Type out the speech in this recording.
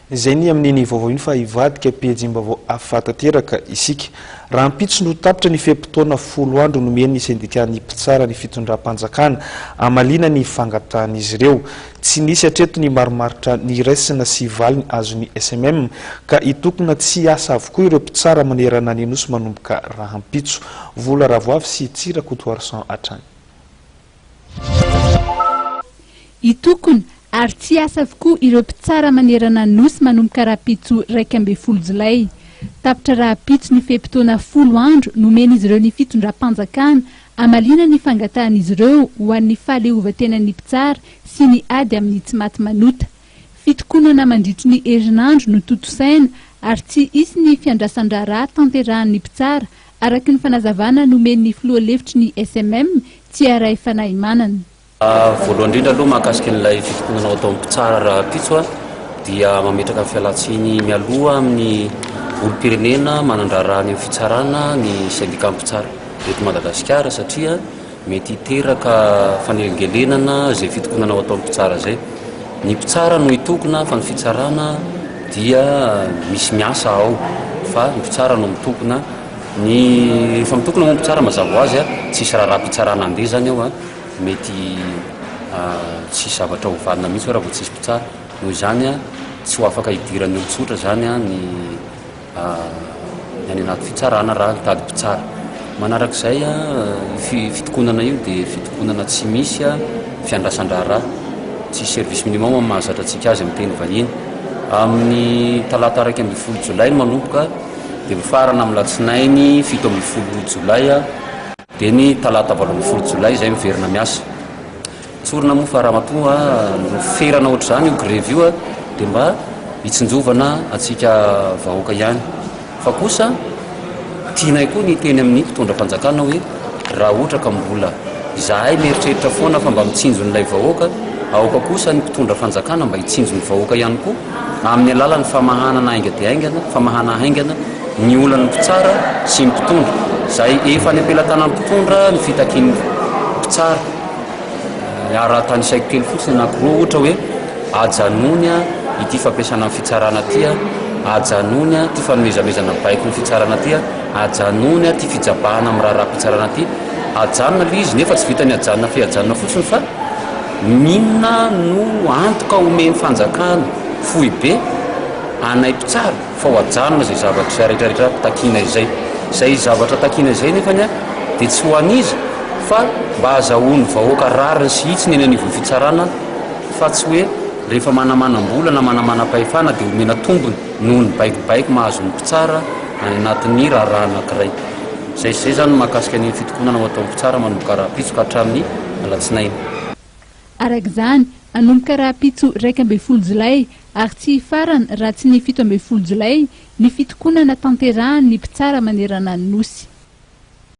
Izay ny amin'ny vaovao iny fa ivadika pejim-baovao afatanteraka isika. Rahampitso no tapitra ny fe-potoana 10 andro nomen'ny sendikan'ny mpitsara ny fitondram-panjakana hamaliana ny fangatahan'izy ireo. Tsy nisy hatreto ny marimaritra niraisina sy valiny azon'ny ka hitokona tsy hiasa avokoa ireo mpitsara manerana ny nosy manomboka Rahampitso. Vola ravoavy sy tsira kotoarsan hatrany. Hitokona ary tsy hiasa avokoa ireo mpitsara manerana ny nosy manomboka Rahampitso 12 Jolay. Tapitra Rahampitso ny fe-potoana 10 andro nomen'izy ireo ny fitondram-panjakana hamaliana ny fangatahan'izy ireo ho an'ny fahaleovan-tenan'ny mpitsara sy ny ady amin'ny tsy maty manota. Fitokonana mandritry ny herinandro no totosaina ary tsy isy ny fiandrasan-draharaha tanterahan'ny mpitsara araky ny fanazavana nomen'ny filoha-levitry ny tsy aray fanahy manana. Voalohany indrindra aloha mahakasika an'ilay fitokonana atao mpitsara Rahampitso dia mametraka fialatsiny mialoha amin'ny olo-pirenena manandraraha ny fitsarana ny sendikan'ny mpitsara eto Madagasikara satria mety hiteraka fanelingelenana zay fitokonana atao mpitsara zay. Ny mpitsara no hitokona fa ny fitsarana dia misy miasa ao fa ny mpitsara no mitokona. Ny fa mitokona mo mpitsara mazava ho azy tsisy rahampitsarana andeha zany ao mety tsy zavatra hovanina mihitsy raha vao tsisy mpitsara. Noho izany tsy ho afaka hidiran'ny olon-tsotra zany ny any anaty fitsarana raha mitady mpitsara. Manarak'izay fitokonana io dia fitokonana tsy misy fiandrasan-draharaha, tsy service minimum amin'ny mahazatra antsika azy amin'ny teny vahiny. Amin'ny talata 12 Jolay manomboka dia mifarana amin'ny latsinainy 17 Jolay dia ny talata 18 Jolay izay miverina miasa. Tsorina moa fa raha matoa no ferana ohatr' izany io grevy io dia mba hitsinjovana atsika vahoaka ihany. Fa kosa tianay koa ny teny amin'ny mpitondram-panjakana hoe raha ohatra ka mbola izahay mieritreritra foana fa mba mitsinjon'ilay vahoaka, aoka kosa ny mpitondram-panjakana mba hitsinjon'ny vahoaka ihany koa amin'ny alalan'ny famahanana hainga dia haingana, famahana haingana ny olan'ny mpitsara sy ny mpitondra. Izay efa ny ampelantanan'ny mpitondra ny fitakian'ny mpitsara. Raha tany isaiko kely fotsiny anankiroa ohatra hoe ajanony ity fampiasana amin'ny fitsarana ty, ajanony ty fanomezamezana baiko ny fitsarana ty, ajanony ty fijabahana amin'ny rahampitsarana ty. Ajanona le izy nefa tsy vitany ajanona fe ajanona fotsiny fa minona no antoka omen'ny fanjakana fohy be anay mpitsara fa ho ajanona zay zavatra rehetrarehetra takina izay. Zay zavatra takina izay nefany dia tsy ho an'izy fa mba azahoany vahoaka rariny sy hitsiny eny anivon'ny fitsarana fa tsy hoe rehefa manamana-mbola na manamana-pahefana dia omena tombony noho ny baikobaiko mahazon'ny mpitsara any anatin'ny raharaha anankiray. Zay zany mahakasika ny fitokonana atao mpitsara manomboka Rahampitso ka hatramin'ny alatsinainy. Arak'izany manomboka Rahampitso 12 Jolay ary tsy farany raha tsy ny 17 Jolay ny fitokonana tanterahan'ny mpitsara manerana ny nosy.